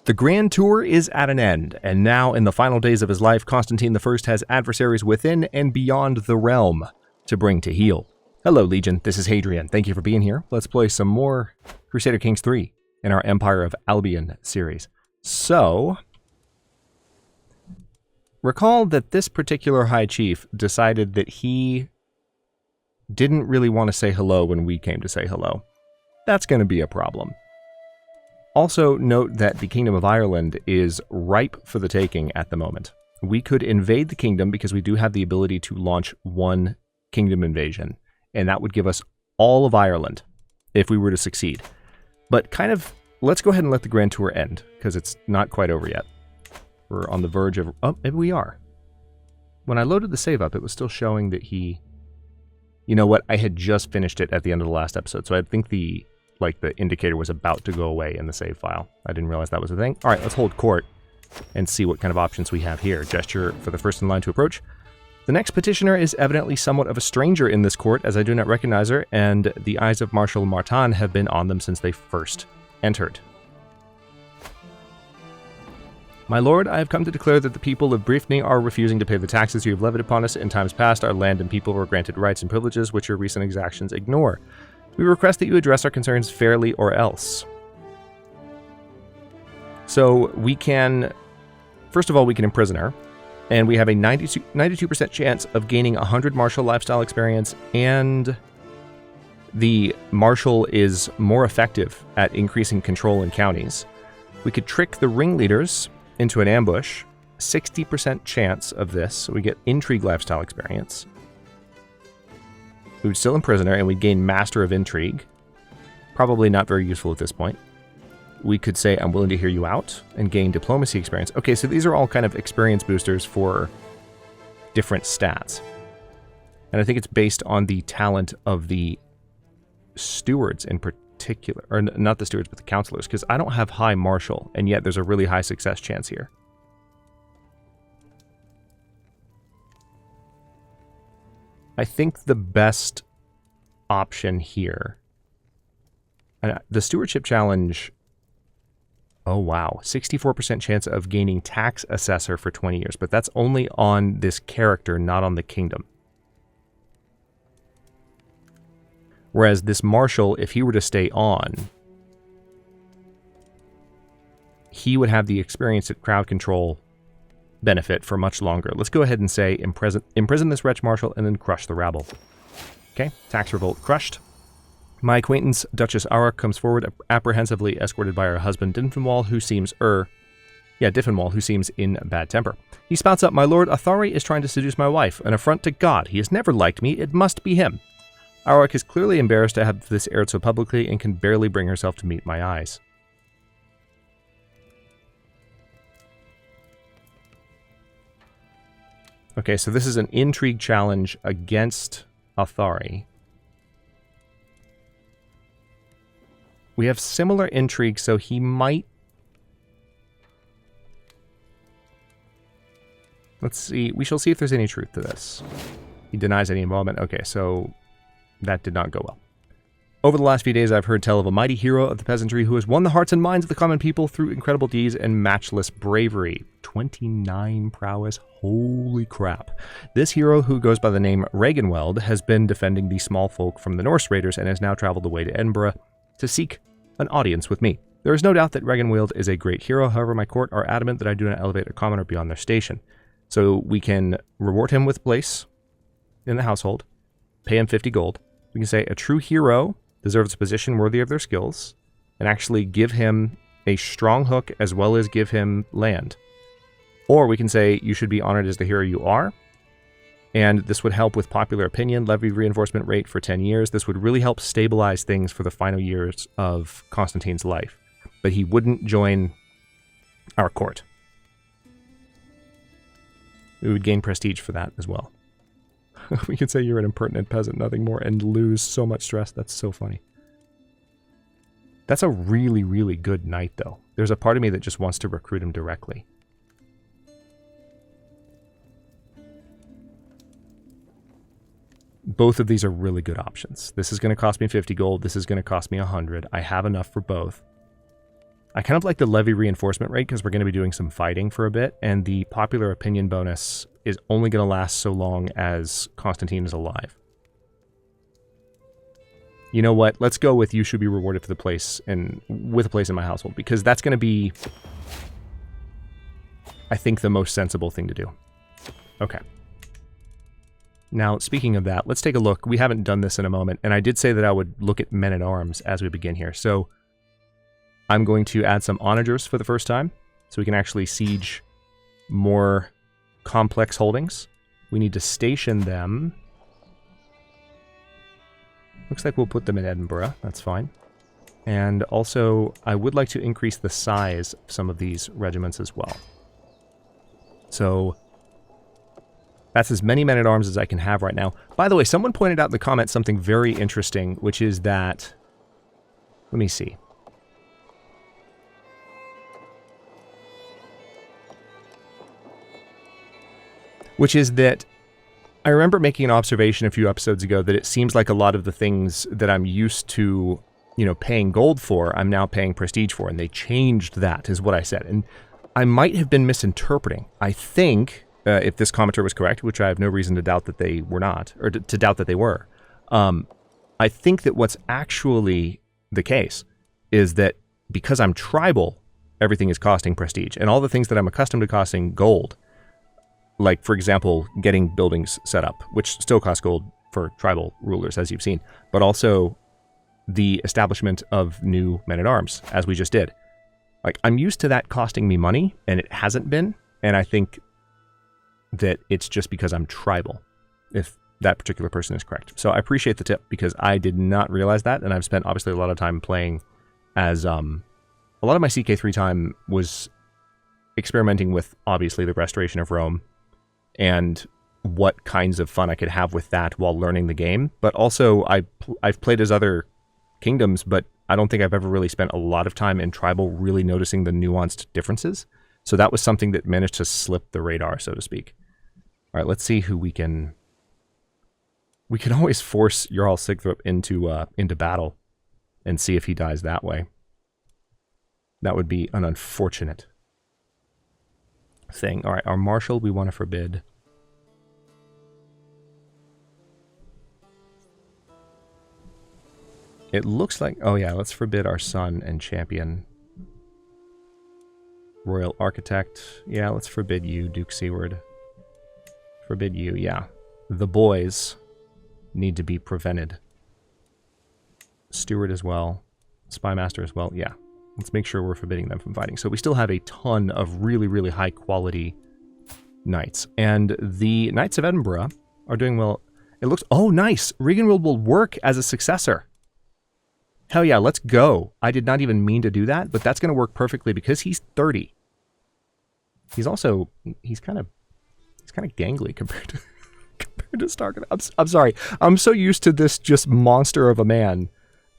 The Grand Tour is at an end, and now in the final days of his life, Constantine I has adversaries within and beyond the realm to bring to heel. Hello Legion, this is Hadrian. Thank you for being here. Let's play some more Crusader Kings III in our Empire of Albion series. So, recall that this particular High Chief decided that he didn't really want to say hello when we came to say hello. That's going to be a problem. Also, note that the Kingdom of Ireland is ripe for the taking at the moment. We could invade the kingdom because we do have the ability to launch one kingdom invasion, and that would give us all of Ireland if we were to succeed. But kind of, let's go ahead and let the Grand Tour end, because it's not quite over yet. We're on the verge of, oh, maybe we are. When I loaded the save up, it was still showing that he, you know what, I had just finished it at the end of the last episode, so I think the indicator was about to go away in the save file. I didn't realize that was a thing. All right, let's hold court and see what kind of options we have here. Gesture for the first in line to approach. The next petitioner is evidently somewhat of a stranger in this court, as I do not recognize her, and the eyes of Marshal Martin have been on them since they first entered. My lord, I have come to declare that the people of Briefny are refusing to pay the taxes you have levied upon us. In times past, our land and people were granted rights and privileges which your recent exactions ignore. We request that you address our concerns fairly or else. So we can, first of all, we can imprison her, and we have a 92% chance of gaining 100 martial lifestyle experience, and the marshal is more effective at increasing control in counties. We could trick the ringleaders into an ambush, 60% chance of this, so we get intrigue lifestyle experience. We would still imprison her, and we'd gain Master of Intrigue. Probably not very useful at this point. We could say, I'm willing to hear you out, and gain Diplomacy experience. Okay, so these are all kind of experience boosters for different stats. And I think it's based on the talent of the stewards in particular. Or not the stewards, but the counselors, because I don't have high martial, and yet there's a really high success chance here. I think the best option here, the stewardship challenge, oh wow, 64% chance of gaining tax assessor for 20 years, but that's only on this character, not on the kingdom. Whereas this marshal, if he were to stay on, he would have the experience at crowd control benefit for much longer. Let's go ahead and say imprison this wretch marshal and then crush the rabble. Okay, tax revolt crushed. My acquaintance, Duchess Aura, comes forward apprehensively, escorted by her husband Diffenwall, who seems Diffenwall, who seems in bad temper. He spouts up, my lord, Athari is trying to seduce my wife, an affront to God. He has never liked me. It must be him. Aura is clearly embarrassed to have this aired so publicly and can barely bring herself to meet my eyes. Okay, so this is an intrigue challenge against Athari. We have similar intrigue, so he might... Let's see. We shall see if there's any truth to this. He denies any involvement. Okay, so that did not go well. Over the last few days, I've heard tell of a mighty hero of the peasantry who has won the hearts and minds of the common people through incredible deeds and matchless bravery. 29 prowess. Holy crap. This hero, who goes by the name Ragnwald, has been defending the small folk from the Norse raiders and has now traveled away to Edinburgh to seek an audience with me. There is no doubt that Ragnwald is a great hero, however my court are adamant that I do not elevate a commoner beyond their station. So we can reward him with place in the household, pay him 50 gold. We can say a true hero deserves a position worthy of their skills, and actually give him a strong hook as well as give him land. Or we can say you should be honored as the hero you are, and this would help with popular opinion, levy reinforcement rate for 10 years. This would really help stabilize things for the final years of Constantine's life. But he wouldn't join our court. We would gain prestige for that as well. We could say you're an impertinent peasant, nothing more, and lose so much stress. That's so funny. That's a really, really good knight, though. There's a part of me that just wants to recruit him directly. Both of these are really good options. This is going to cost me 50 gold. This is going to cost me 100. I have enough for both. I kind of like the levy reinforcement rate because we're going to be doing some fighting for a bit, and the popular opinion bonus is only going to last so long as Constantine is alive. You know what? Let's go with you should be rewarded for the place and with a place in my household, because that's going to be, I think, the most sensible thing to do. Okay. Now, speaking of that, let's take a look. We haven't done this in a moment, and I did say that I would look at men-at-arms as we begin here. So I'm going to add some onagers for the first time, so we can actually siege more complex holdings. We need to station them. Looks like we'll put them in Edinburgh. That's fine. And also, I would like to increase the size of some of these regiments as well. So that's as many men-at-arms as I can have right now. By the way, someone pointed out in the comments something very interesting, which is that... Let me see. Which is that I remember making an observation a few episodes ago that it seems like a lot of the things that I'm used to, you know, paying gold for, I'm now paying prestige for, and they changed that, is what I said. And I might have been misinterpreting. I think, if this commenter was correct, which I have no reason to doubt that they were not, or to doubt that they were, I think that what's actually the case is that because I'm tribal, everything is costing prestige, and all the things that I'm accustomed to costing gold, like, for example, getting buildings set up, which still costs gold for tribal rulers, as you've seen, but also the establishment of new men-at-arms, as we just did. Like, I'm used to that costing me money, and it hasn't been, and I think that it's just because I'm tribal, if that particular person is correct. So I appreciate the tip, because I did not realize that, and I've spent, obviously, a lot of time playing as, a lot of my CK3 time was experimenting with, obviously, the restoration of Rome, and what kinds of fun I could have with that while learning the game. But also, I've played as other kingdoms, but I don't think I've ever really spent a lot of time in tribal really noticing the nuanced differences. So that was something that managed to slip the radar, so to speak. All right, let's see who we can... We can always force Jarl Sigthrup into battle and see if he dies that way. That would be an unfortunate thing. All right, our marshal we want to forbid. It looks like... Oh yeah, let's forbid our son and champion. Royal Architect. Yeah, let's forbid you, Duke Seward. Forbid you, yeah. The boys need to be prevented. Steward as well. Spymaster as well, yeah. Let's make sure we're forbidding them from fighting. So we still have a ton of really, really high quality knights. And the Knights of Edinburgh are doing well. It looks... Oh, nice! Reganwald will work as a successor. Hell yeah, let's go. I did not even mean to do that, but that's going to work perfectly because he's 30. He's also... He's kind of gangly compared to Stark. I'm sorry. I'm so used to this just monster of a man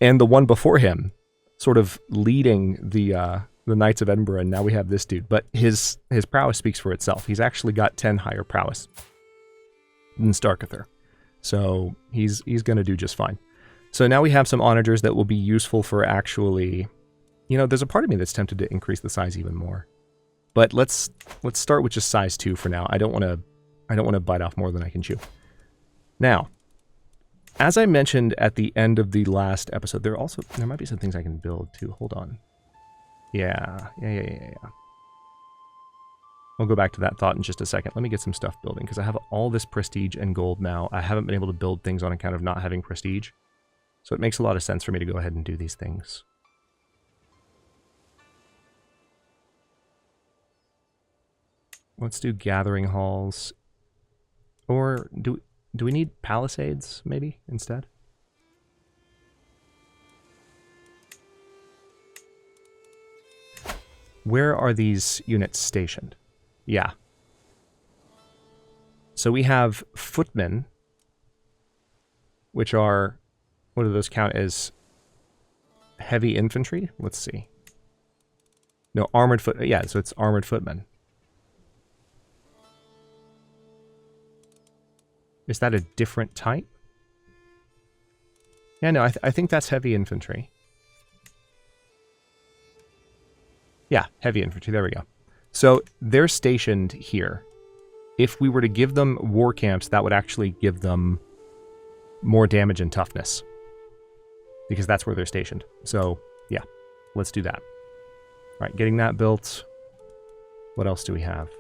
and the one before him sort of leading the Knights of Edinburgh, and now we have this dude. But his prowess speaks for itself. He's actually got 10 higher prowess than Starkather. So he's going to do just fine. So now we have some onagers that will be useful for actually... You know, there's a part of me that's tempted to increase the size even more. But let's start with just size 2 for now. I don't want to bite off more than I can chew. Now, as I mentioned at the end of the last episode, there might be some things I can build too. Hold on. Yeah. We'll go back to that thought in just a second. Let me get some stuff building, because I have all this prestige and gold now. I haven't been able to build things on account of not having prestige. So it makes a lot of sense for me to go ahead and do these things. Let's do gathering halls. Or do we need palisades, maybe, instead? Where are these units stationed? Yeah. So we have footmen, which are... What do those count as? Heavy infantry? Let's see. No, armored foot... Yeah, so it's armored footmen. Is that a different type? Yeah, no, I think that's heavy infantry. Yeah, heavy infantry. There we go. So they're stationed here. If we were to give them war camps, that would actually give them more damage and toughness, because that's where they're stationed. So yeah, let's do that. All right, getting that built. What else do we have?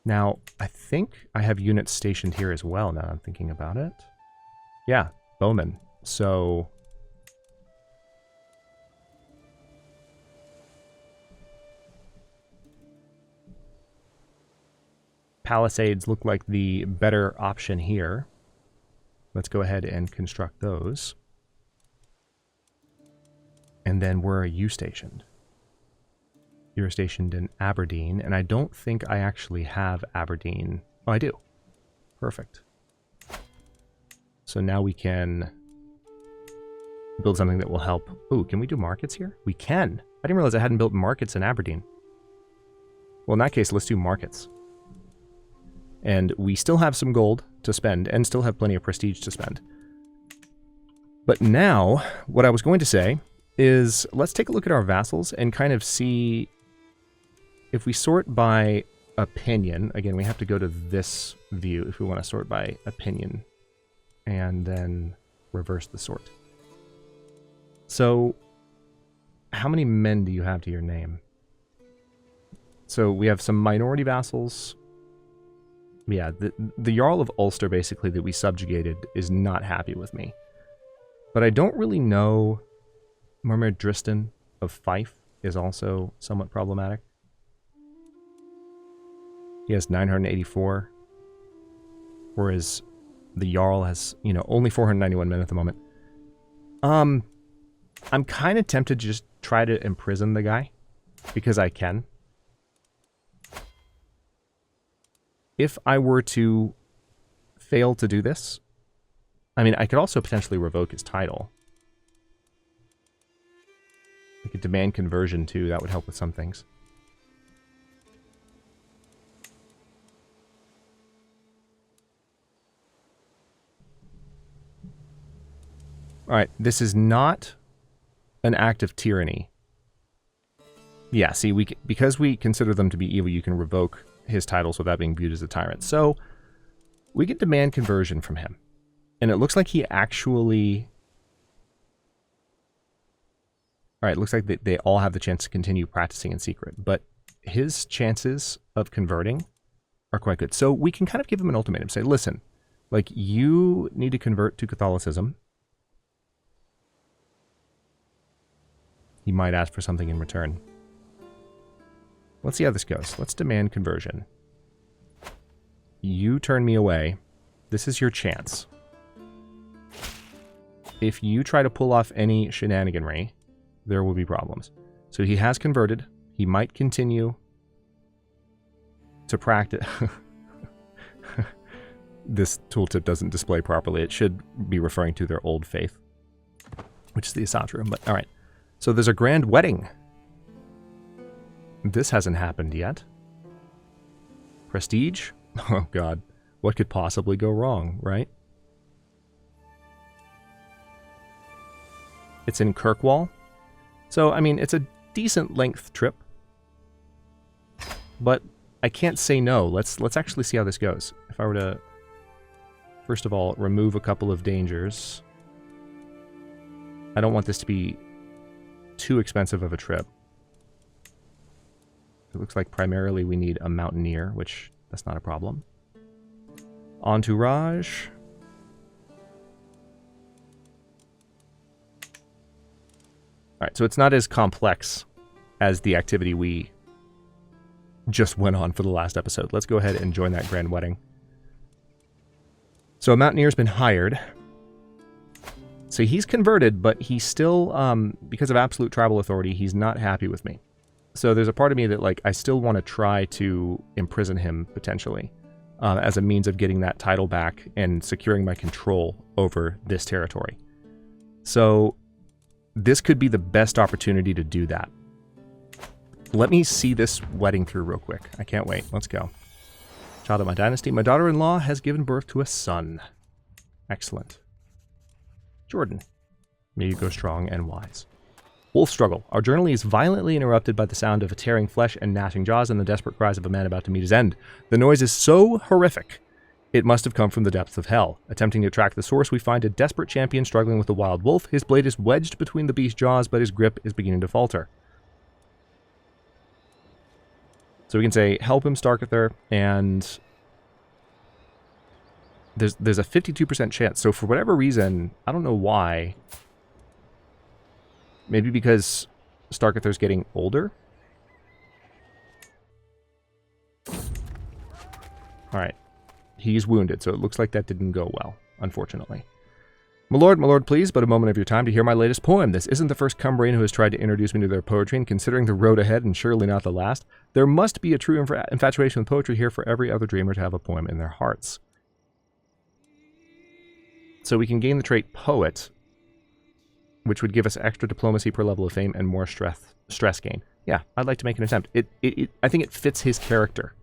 Now, I think I have units stationed here as well, now I'm thinking about it. Yeah, bowmen. So palisades look like the better option here. Let's go ahead and construct those. And then where are you stationed? You're stationed in Aberdeen, and I don't think I actually have Aberdeen. Oh, I do. Perfect. So now we can build something that will help. Ooh, can we do markets here? We can. I didn't realize I hadn't built markets in Aberdeen. Well, in that case, let's do markets. And we still have some gold to spend, and still have plenty of prestige to spend. But now, what I was going to say is, let's take a look at our vassals and kind of see if we sort by opinion. Again, we have to go to this view if we want to sort by opinion, and then reverse the sort. So, how many men do you have to your name? So we have some minority vassals. Yeah, the Jarl of Ulster, basically, that we subjugated is not happy with me. But I don't really know. Murmur Dristan of Fife is also somewhat problematic. He has 984. Whereas the Jarl has, you know, only 491 men at the moment. I'm kind of tempted to just try to imprison the guy, because I can. If I were to fail to do this, I mean, I could also potentially revoke his title. I could demand conversion too, that would help with some things. Alright, this is not an act of tyranny. Yeah, see, because we consider them to be evil, you can revoke his titles without being viewed as a tyrant. So, we can demand conversion from him. And it looks like he actually... Alright, it looks like they all have the chance to continue practicing in secret. But his chances of converting are quite good. So we can kind of give him an ultimatum. Say, listen, like, you need to convert to Catholicism. He might ask for something in return. Let's see how this goes. Let's demand conversion. You turn me away. This is your chance. If you try to pull off any shenaniganry, there will be problems. So he has converted. He might continue to practice. This tooltip doesn't display properly. It should be referring to their old faith, which is the Asatru. But all right. So there's a grand wedding. This hasn't happened yet. Prestige? Oh god. What could possibly go wrong, right? It's in Kirkwall. So, I mean, it's a decent length trip. But I can't say no. Let's actually see how this goes. If I were to, first of all, remove a couple of dangers. I don't want this to be too expensive of a trip. It looks like primarily we need a mountaineer, which that's not a problem. Entourage. Alright, so it's not as complex as the activity we just went on for the last episode. Let's go ahead and join that grand wedding. So a mountaineer's been hired. So he's converted, but he's still, because of absolute tribal authority, he's not happy with me. So there's a part of me that, like, I still want to try to imprison him, potentially, as a means of getting that title back and securing my control over this territory. So this could be the best opportunity to do that. Let me see this wedding through real quick. I can't wait. Let's go. Child of my dynasty. My daughter-in-law has given birth to a son. Excellent. Jordan. May you go strong and wise. Wolf struggle. Our journey is violently interrupted by the sound of a tearing flesh and gnashing jaws and the desperate cries of a man about to meet his end. The noise is so horrific, it must have come from the depths of hell. Attempting to track the source, we find a desperate champion struggling with a wild wolf. His blade is wedged between the beast's jaws, but his grip is beginning to falter. So we can say, help him, Starkather, and there's a 52% chance. So for whatever reason, I don't know why. Maybe because Starkather's getting older? Alright. He's wounded, so it looks like that didn't go well, unfortunately. My lord, please, but a moment of your time to hear my latest poem. This isn't the first Cumbrian who has tried to introduce me to their poetry, and considering the road ahead, and surely not the last, there must be a true infatuation with poetry here for every other dreamer to have a poem in their hearts. So we can gain the trait Poet, which would give us extra diplomacy per level of fame and more stress gain. Yeah, I'd like to make an attempt. I think it fits his character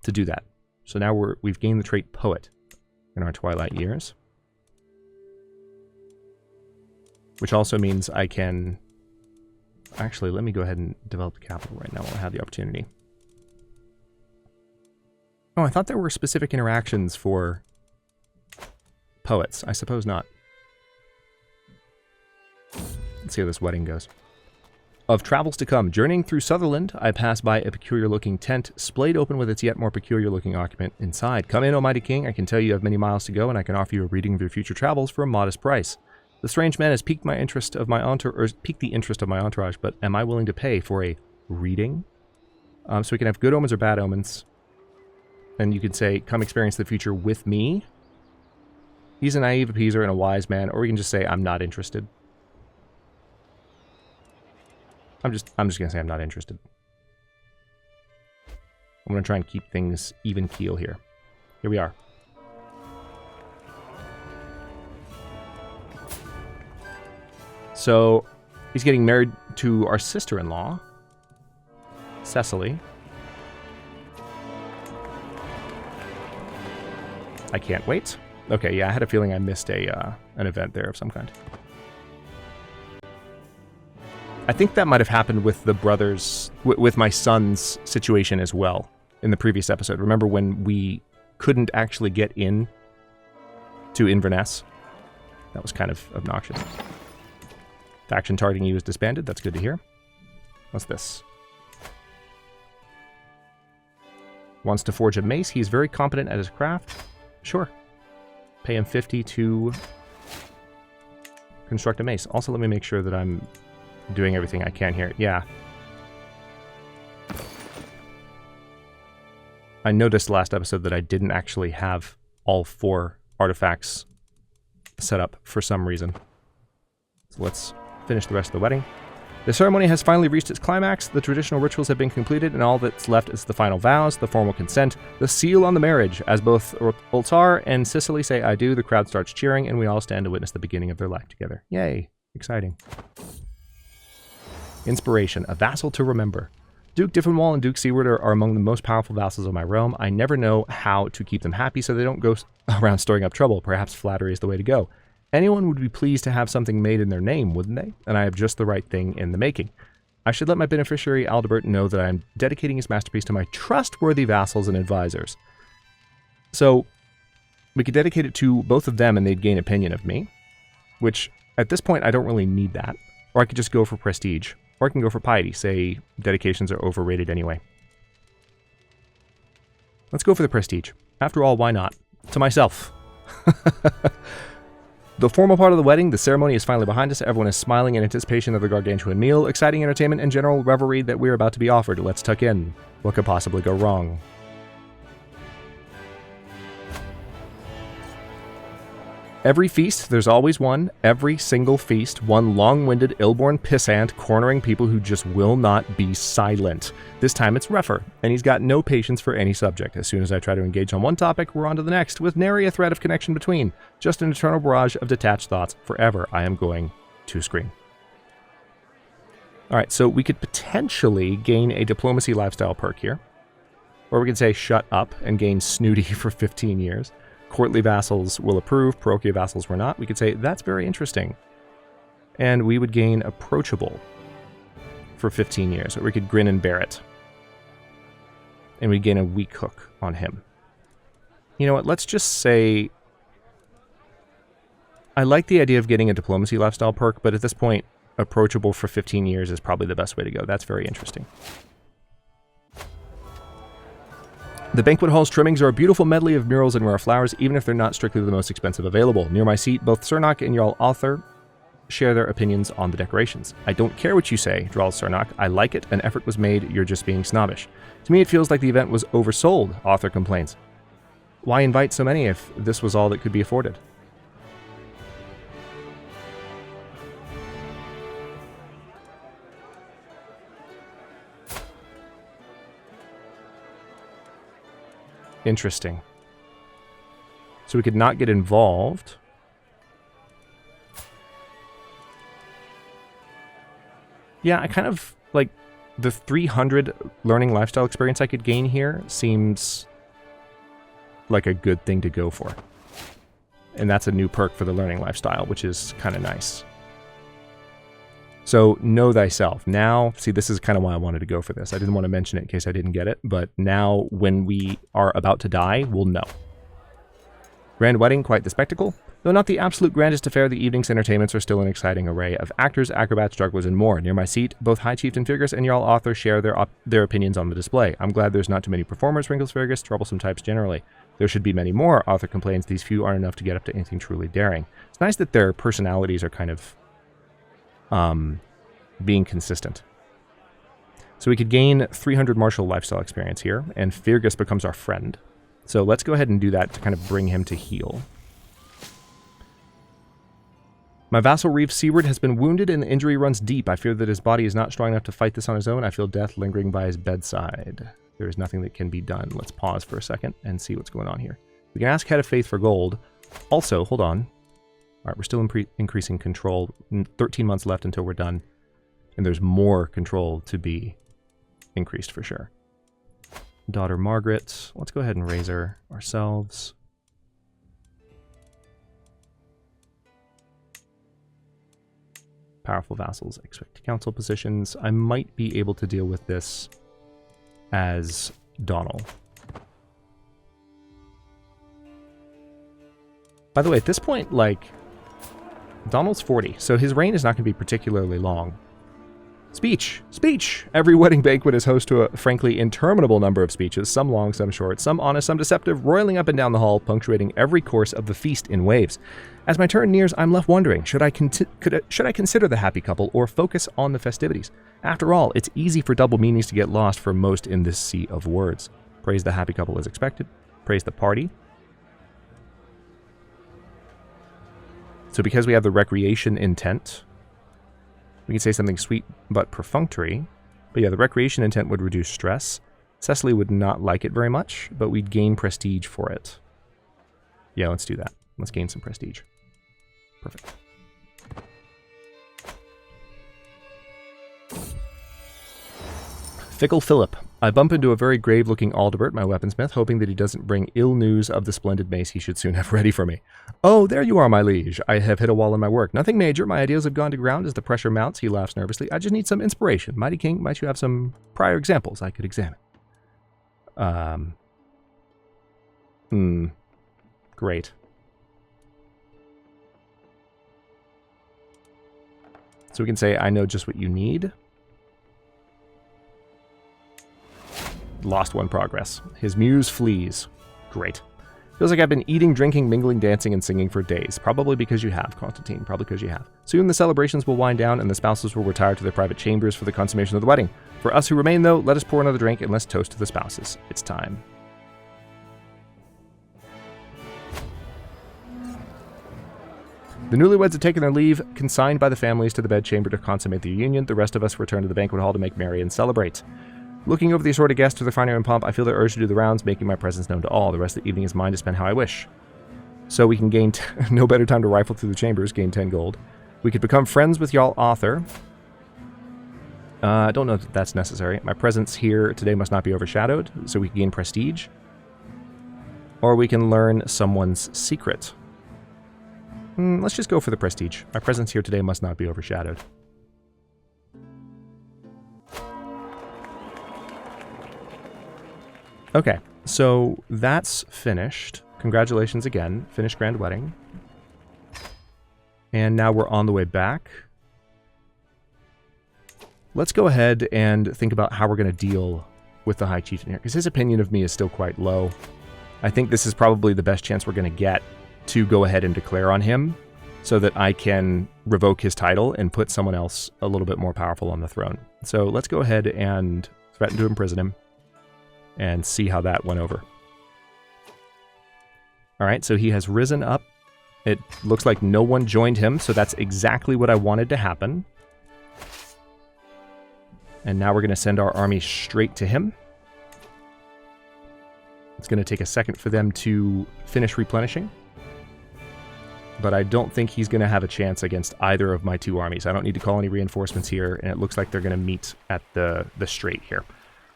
to do that. So now we've gained the trait Poet in our twilight years. Which also means I can... Actually, let me go ahead and develop the capital right now while I have the opportunity. Oh, I thought there were specific interactions for poets. I suppose not. Let's see how this wedding goes. Of travels to come, journeying through Sutherland, I pass by a peculiar-looking tent, splayed open with its yet more peculiar-looking occupant inside. Come in, O mighty king, I can tell you have many miles to go, and I can offer you a reading of your future travels for a modest price. The strange man has piqued the interest of my entourage, but am I willing to pay for a reading? So we can have good omens or bad omens. And you can say, come experience the future with me. He's a naive appeaser and a wise man, or we can just say, I'm not interested. I'm just going to say I'm not interested. I'm going to try and keep things even keel here. Here we are. So, he's getting married to our sister-in-law, Cecily. I can't wait. Okay, yeah, I had a feeling I missed an event there of some kind. I think that might have happened with the brothers, with my son's situation as well, in the previous episode. Remember when we couldn't actually get in to Inverness? That was kind of obnoxious. Faction targeting you is disbanded. That's good to hear. What's this? Wants to forge a mace. He's very competent at his craft. Sure. Pay him 50 to construct a mace. Also, let me make sure that I'm doing everything I can here. Yeah. I noticed last episode that I didn't actually have all 4 artifacts set up for some reason. So let's finish the rest of the wedding. The ceremony has finally reached its climax. The traditional rituals have been completed, and all that's left is the final vows, the formal consent, the seal on the marriage. As both Ultar and Cicely say I do, the crowd starts cheering, and we all stand to witness the beginning of their life together. Yay. Exciting. Inspiration. A vassal to remember. Duke Diffenwall and Duke Seward are among the most powerful vassals of my realm. I never know how to keep them happy so they don't go around stirring up trouble. Perhaps flattery is the way to go. Anyone would be pleased to have something made in their name, wouldn't they? And I have just the right thing in the making. I should let my beneficiary Aldebert know that I am dedicating his masterpiece to my trustworthy vassals and advisors. So, we could dedicate it to both of them and they'd gain opinion of me. Which, at this point, I don't really need that. Or I could just go for prestige. Or I can go for piety. Say, dedications are overrated anyway. Let's go for the prestige. After all, why not? To myself. The formal part of the wedding, the ceremony is finally behind us. Everyone is smiling in anticipation of the gargantuan meal, exciting entertainment, and general revelry that we're about to be offered. Let's tuck in. What could possibly go wrong? Every feast, there's always one. Every single feast, one long-winded, ill-born pissant cornering people who just will not be silent. This time it's rougher, and he's got no patience for any subject. As soon as I try to engage on one topic, we're on to the next, with nary a thread of connection between. Just an eternal barrage of detached thoughts. Forever, I am going to scream. Alright, so we could potentially gain a diplomacy lifestyle perk here. Or we could say shut up and gain snooty for 15 years. Courtly vassals will approve, parochial vassals were not. We could say, that's very interesting. And we would gain approachable for 15 years. Or we could grin and bear it. And we'd gain a weak hook on him. You know what, let's just say... I like the idea of getting a diplomacy lifestyle perk, but at this point, approachable for 15 years is probably the best way to go. That's very interesting. The banquet hall's trimmings are a beautiful medley of murals and rare flowers, even if they're not strictly the most expensive available. Near my seat, both Cernok and Jarl Arthur share their opinions on the decorations. I don't care what you say, drawls Cernok. I like it. An effort was made. You're just being snobbish. To me, it feels like the event was oversold, Arthur complains. Why invite so many if this was all that could be afforded? Interesting. So we could not get involved. Yeah, I kind of, like, the 300 learning lifestyle experience I could gain here seems like a good thing to go for. And that's a new perk for the learning lifestyle, which is kind of nice. So, know thyself. Now, see, this is kind of why I wanted to go for this. I didn't want to mention it in case I didn't get it, but now when we are about to die, we'll know. Grand wedding, quite the spectacle. Though not the absolute grandest affair, the evening's entertainments are still an exciting array of actors, acrobats, jugglers, and more. Near my seat, both High Chieftain Fergus and Jarl Arthur share their opinions on the display. I'm glad there's not too many performers, wrinkles Fergus, troublesome types generally. There should be many more, Arthur complains. These few aren't enough to get up to anything truly daring. It's nice that their personalities are kind of being consistent. So we could gain 300 martial lifestyle experience here, and Fergus becomes our friend. So let's go ahead and do that to kind of bring him to heel. My vassal Reeve Seaward has been wounded and the injury runs deep. I fear that his body is not strong enough to fight this on his own. I feel death lingering by his bedside. There is nothing that can be done. Let's pause for a second and see what's going on here. We can ask Head of Faith for gold. Also, hold on. All right, we're still increasing control. 13 months left until we're done. And there's more control to be increased for sure. Daughter Margaret. Let's go ahead and raise her ourselves. Powerful vassals expect council positions. I might be able to deal with this as Donald. By the way, at this point, like, Donald's 40, so his reign is not going to be particularly long. Speech! Speech! Every wedding banquet is host to a, frankly, interminable number of speeches, some long, some short, some honest, some deceptive, roiling up and down the hall, punctuating every course of the feast in waves. As my turn nears, I'm left wondering, should I consider the happy couple or focus on the festivities? After all, it's easy for double meanings to get lost for most in this sea of words. Praise the happy couple as expected. Praise the party. So because we have the recreation intent, we can say something sweet but perfunctory. But yeah, the recreation intent would reduce stress. Cecily would not like it very much, but we'd gain prestige for it. Yeah, let's do that. Let's gain some prestige. Perfect. Fickle Philip. I bump into a very grave-looking Aldebert, my weaponsmith, hoping that he doesn't bring ill news of the splendid mace he should soon have ready for me. Oh, there you are, my liege. I have hit a wall in my work. Nothing major. My ideas have gone to ground as the pressure mounts. He laughs nervously. I just need some inspiration. Mighty King, might you have some prior examples I could examine? Great. So we can say, I know just what you need. Lost one progress. His muse flees. Great. Feels like I've been eating, drinking, mingling, dancing, and singing for days. Probably because you have, Constantine. Probably because you have. Soon the celebrations will wind down and the spouses will retire to their private chambers for the consummation of the wedding. For us who remain, though, let us pour another drink and let's toast to the spouses. It's time. The newlyweds have taken their leave, consigned by the families to the bedchamber to consummate their union. The rest of us return to the banquet hall to make merry and celebrate. Looking over the assorted guests to their finery and pomp, I feel the urge to do the rounds, making my presence known to all. The rest of the evening is mine to spend how I wish. So we can gain no better time to rifle through the chambers, gain 10 gold. We could become friends with Jarl Arthur. I don't know if that's necessary. My presence here today must not be overshadowed, so we can gain prestige. or we can learn someone's secret. Let's just go for the prestige. Our presence here today must not be overshadowed. Okay, so that's finished. Congratulations again. Finished Grand Wedding. And now we're on the way back. Let's go ahead and think about how we're going to deal with the High Chieftain here, because his opinion of me is still quite low. I think this is probably the best chance we're going to get to go ahead and declare on him so that I can revoke his title and put someone else a little bit more powerful on the throne. So let's go ahead and threaten to imprison him and see how that went over. All right, so he has risen up. It looks like no one joined him, so that's exactly what I wanted to happen. And now we're going to send our army straight to him. It's going to take a second for them to finish replenishing. But I don't think he's going to have a chance against either of my two armies. I don't need to call any reinforcements here, and it looks like they're going to meet at the strait here.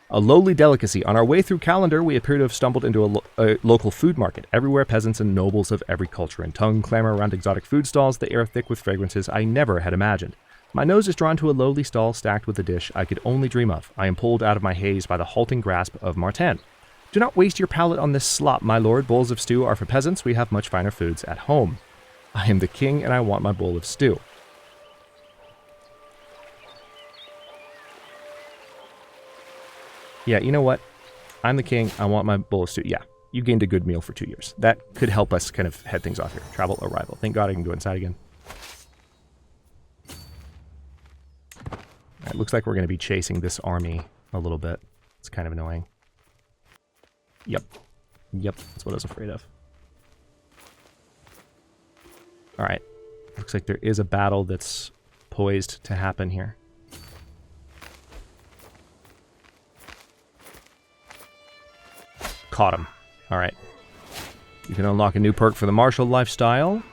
A lowly delicacy. On our way through Calendar, we appear to have stumbled into a local food market. Everywhere, peasants and nobles of every culture and tongue clamor around exotic food stalls, the air thick with fragrances I never had imagined. My nose is drawn to a lowly stall stacked with a dish I could only dream of. I am pulled out of my haze by the halting grasp of Martin. Do not waste your palate on this slop, my lord. Bowls of stew are for peasants. We have much finer foods at home. I am the king, and I want my bowl of stew. Yeah, you know what? I'm the king. I want my bowl of stew. Yeah, you gained a good meal for 2 years. That could help us kind of head things off here. Travel, arrival. Thank God I can go inside again. It looks like we're going to be chasing this army a little bit. It's kind of annoying. Yep. Yep, that's what I was afraid of. Alright. Looks like there is a battle that's poised to happen here. Caught him. Alright. You can unlock a new perk for the martial lifestyle.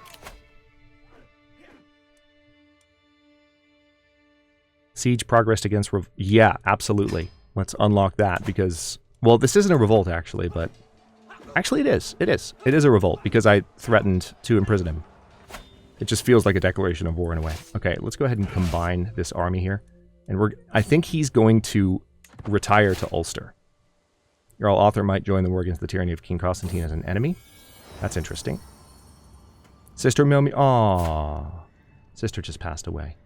Siege progressed against... Yeah, absolutely. Let's unlock that because... Well, this isn't a revolt, actually, but... Actually, it is. It is. It is a revolt because I threatened to imprison him. It just feels like a declaration of war in a way. Okay, let's go ahead and combine this army here. And I think he's going to retire to Ulster. Jarl Arthur might join the war against the tyranny of King Constantine as an enemy. That's interesting. Sister Milmi... Aww. Sister just passed away.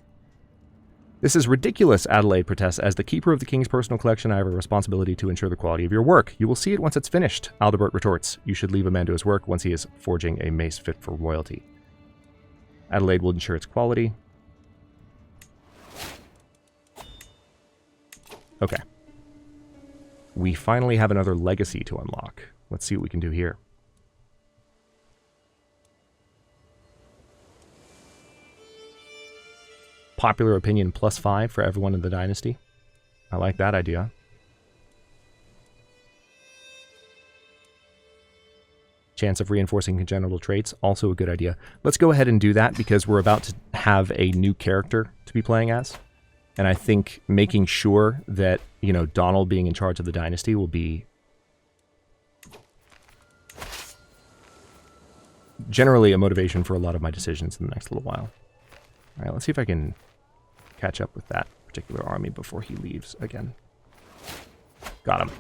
This is ridiculous, Adelaide protests. As the keeper of the king's personal collection, I have a responsibility to ensure the quality of your work. You will see it once it's finished, Aldebert retorts. You should leave a man to his work once he is forging a mace fit for royalty. Adelaide will ensure its quality. Okay. We finally have another legacy to unlock. Let's see what we can do here. Popular opinion +5 for everyone in the dynasty. I like that idea. Chance of reinforcing congenital traits, also a good idea. Let's go ahead and do that because we're about to have a new character to be playing as. And I think making sure that, you know, Donald being in charge of the dynasty will be generally a motivation for a lot of my decisions in the next little while. All right, let's see if I can catch up with that particular army before he leaves again. Got him.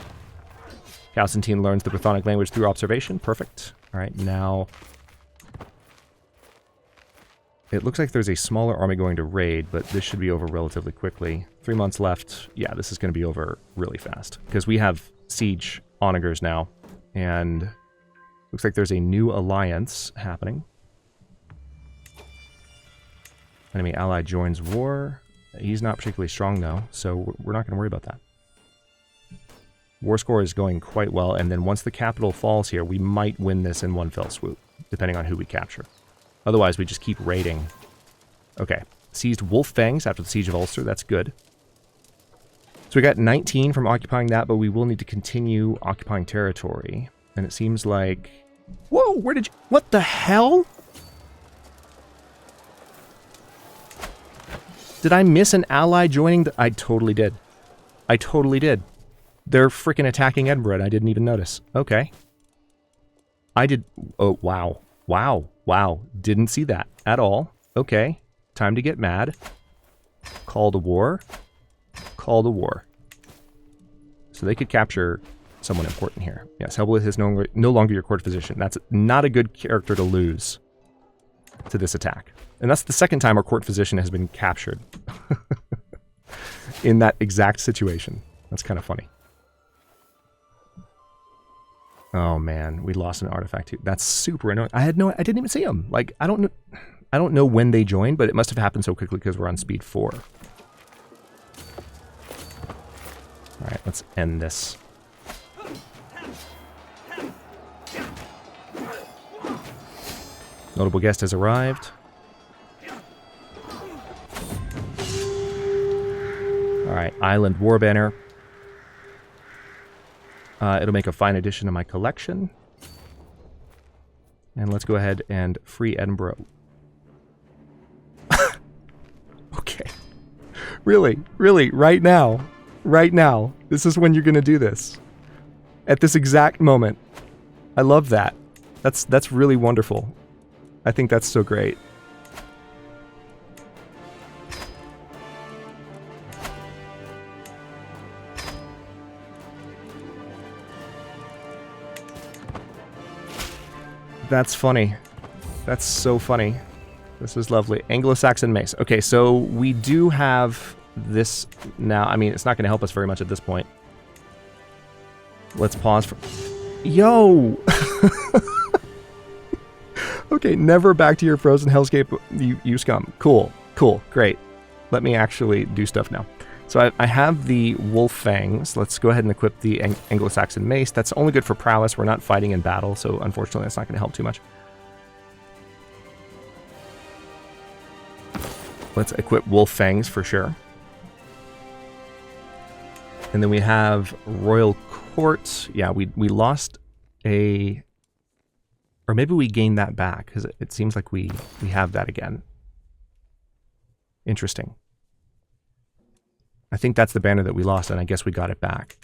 Constantine learns the Brythonic language through observation. Perfect. All right, now... It looks like there's a smaller army going to raid, but this should be over relatively quickly. 3 months left. Yeah, this is going to be over really fast. Because we have siege onagers now. And looks like there's a new alliance happening. Enemy ally joins war. He's not particularly strong, though, so we're not going to worry about that. War score is going quite well, and then once the capital falls here, we might win this in one fell swoop, depending on who we capture. Otherwise, we just keep raiding. Okay. Seized Wolf Fangs after the Siege of Ulster. That's good. So we got 19 from occupying that, but we will need to continue occupying territory. And it seems like... Whoa! Where did you... What the hell? Did I miss an ally joining the... I totally did. I totally did. They're freaking attacking Edinburgh, and I didn't even notice. Okay. I did... Oh, wow. Wow. Wow. Didn't see that at all. Okay. Time to get mad. Call to war. Call to war. So they could capture someone important here. Yes, Hellblade is no longer your court physician. That's not a good character to lose to this attack. And that's the second time our court physician has been captured. In that exact situation. That's kind of funny. Oh man, we lost an artifact too. That's super annoying. I didn't even see him. Like, I don't know when they joined, but it must have happened so quickly because we're on speed 4. Alright, let's end this. Notable guest has arrived. Alright, Island War Banner. It'll make a fine addition to my collection. And let's go ahead and free Edinburgh. Okay. Really? Really? Right now? Right now? This is when you're going to do this? At this exact moment? I love that. That's really wonderful. I think that's so great. That's funny. That's so funny. This is lovely. Anglo-Saxon mace. Okay, so we do have this now. I mean, it's not going to help us very much at this point. Let's pause for... Yo! Okay, never back to your frozen hellscape, you scum. Cool, cool, great. Let me actually do stuff now. So I have the wolf fangs. Let's go ahead and equip the Anglo-Saxon mace. That's only good for prowess. We're not fighting in battle, so unfortunately that's not going to help too much. Let's equip wolf fangs for sure. And then we have Royal Court. Yeah, we lost a... Or maybe we gained that back, because it seems like we have that again. Interesting. I think that's the banner that we lost, and I guess we got it back.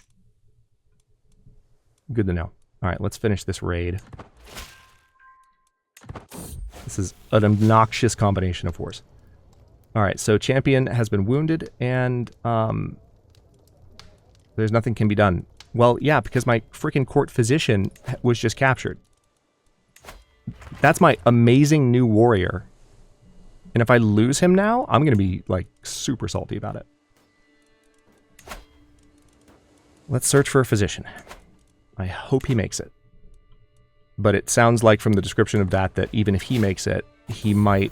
Good to know. All right, let's finish this raid. This is an obnoxious combination of wars. All right, so champion has been wounded, and there's nothing can be done. Well, yeah, because my freaking court physician was just captured. That's my amazing new warrior. And if I lose him now, I'm going to be, like, super salty about it. Let's search for a physician. I hope he makes it. But it sounds like from the description of that even if he makes it, he might...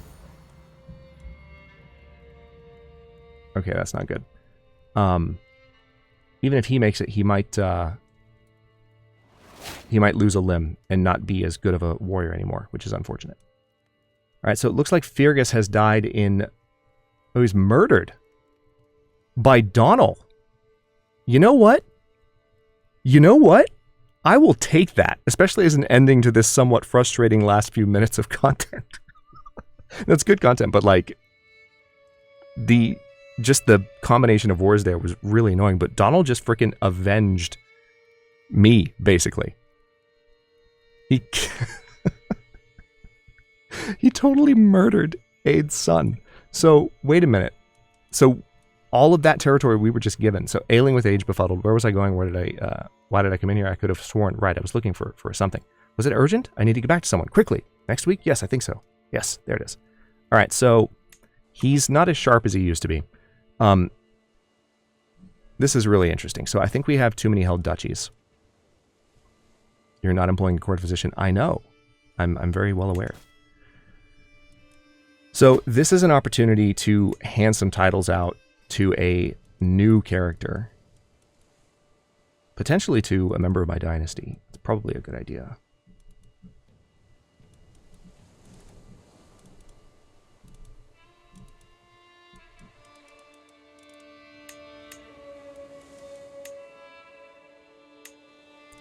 Okay, that's not good. Even if he makes it, he might lose a limb and not be as good of a warrior anymore, which is unfortunate. All right, so it looks like Fergus has died in... Oh, he's murdered by Donald. You know what? You know what? I will take that, especially as an ending to this somewhat frustrating last few minutes of content. That's good content, but like just the combination of wars there was really annoying, but Donald just freaking avenged me, basically. He totally murdered Aid's son. So, wait a minute. So, all of that territory we were just given. So, ailing with age befuddled. Where was I going? Why did I come in here? I could have sworn. Right, I was looking for something. Was it urgent? I need to get back to someone. Quickly. Next week? Yes, I think so. Yes, there it is. All right, so he's not as sharp as he used to be. This is really interesting. So I think we have too many held duchies. You're not employing a court physician. I know. I'm very well aware. So this is an opportunity to hand some titles out to a new character. Potentially to a member of my dynasty. It's probably a good idea.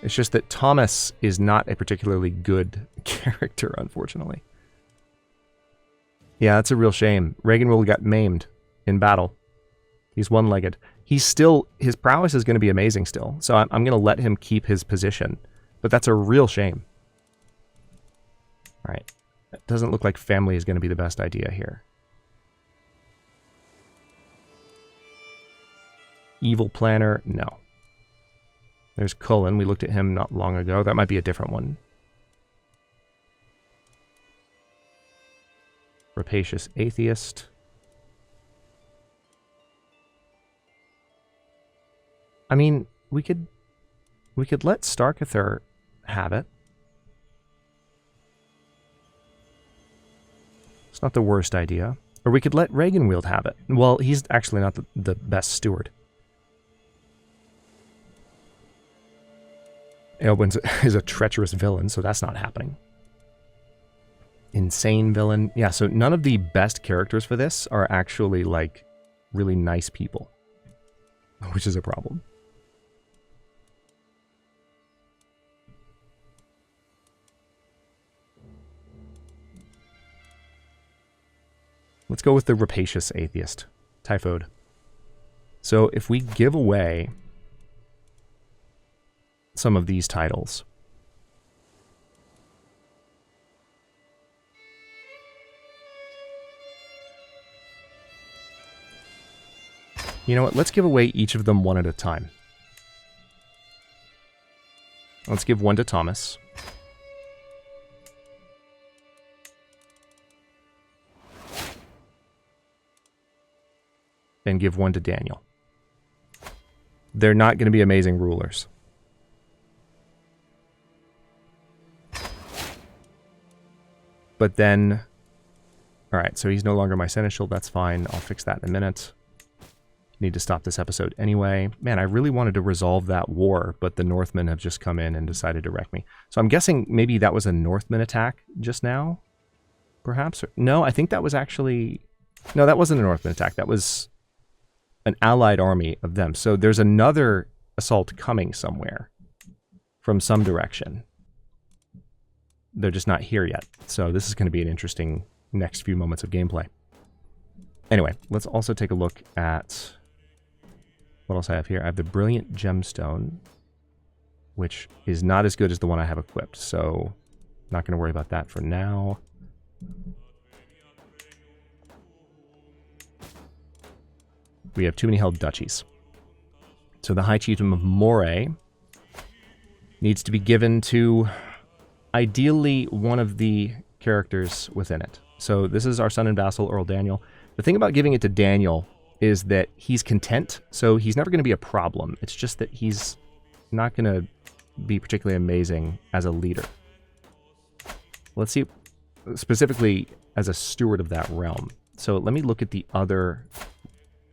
It's just that Thomas is not a particularly good character, unfortunately. Yeah, that's a real shame. Reaganwald got maimed in battle. He's one-legged. His prowess is going to be amazing still, so I'm going to let him keep his position. But that's a real shame. Alright. It doesn't look like family is going to be the best idea here. Evil Planner, no. There's Cullen. We looked at him not long ago. That might be a different one. Rapacious Atheist. I mean, we could let Starkather have it. It's not the worst idea. Or we could let Regenwield have it. Well, he's actually not the best steward. Aelwyn is a treacherous villain, so that's not happening. Insane villain. Yeah, so none of the best characters for this are actually, like, really nice people. Which is a problem. Let's go with the Rapacious Atheist. Typhoid. So if we give away some of these titles, you know what? Let's give away each of them one at a time. Let's give one to Thomas. And give one to Daniel. They're not going to be amazing rulers. But then... Alright, so he's no longer my seneschal. That's fine. I'll fix that in a minute. Need to stop this episode anyway. Man, I really wanted to resolve that war, but the Northmen have just come in and decided to wreck me. So I'm guessing maybe that was a Northman attack just now? Perhaps? No, I think that was actually... No, that wasn't a Northman attack. That was an allied army of them. So there's another assault coming somewhere from some direction. They're just not here yet. So this is going to be an interesting next few moments of gameplay. Anyway, let's also take a look at what else I have here. I have the Brilliant Gemstone, which is not as good as the one I have equipped. So not going to worry about that for now. We have too many held duchies. So the High Chieftain of Moray needs to be given to ideally one of the characters within it. So this is our son and vassal, Earl Daniel. The thing about giving it to Daniel is that he's content, so he's never going to be a problem. It's just that he's not going to be particularly amazing as a leader. Let's see, specifically as a steward of that realm. So let me look at the other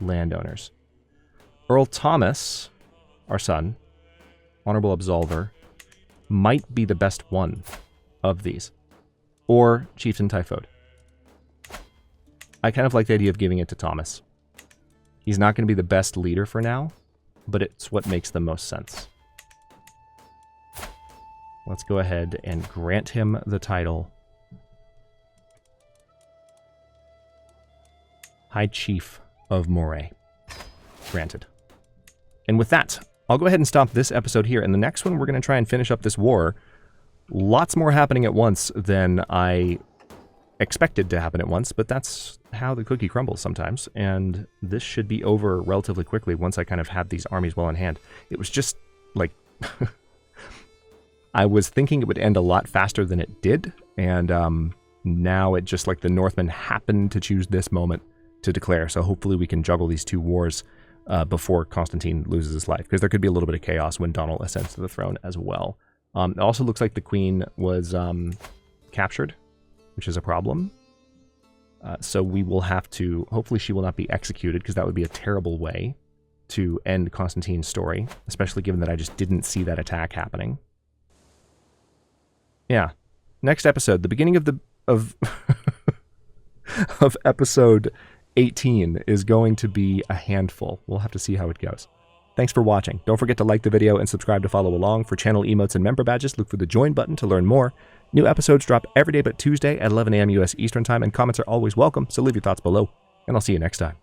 landowners. Earl Thomas, our son, Honorable Absolver, might be the best one of these. Or Chieftain Typhoid. I kind of like the idea of giving it to Thomas. He's not going to be the best leader for now, but it's what makes the most sense. Let's go ahead and grant him the title High Chief of Moray. Granted. And with that, I'll go ahead and stop this episode here. In the next one, we're going to try and finish up this war. Lots more happening at once than I expected to happen at once, but that's how the cookie crumbles sometimes. And this should be over relatively quickly once I kind of have these armies well in hand. It was just like... I was thinking it would end a lot faster than it did, and now it just like the Northmen happened to choose this moment to declare, so hopefully we can juggle these two wars before Constantine loses his life, because there could be a little bit of chaos when Donald ascends to the throne as well. It also looks like the queen was captured, which is a problem. So we will have to, hopefully she will not be executed, because that would be a terrible way to end Constantine's story, especially given that I just didn't see that attack happening. Yeah. Next episode, the beginning of of episode 18 is going to be a handful. We'll have to see how it goes. Thanks for watching. Don't forget to like the video and subscribe to follow along. For channel emotes and member badges, look for the join button to learn more. New episodes drop every day but Tuesday at 11 a.m. US Eastern Time, and comments are always welcome, so leave your thoughts below, and I'll see you next time.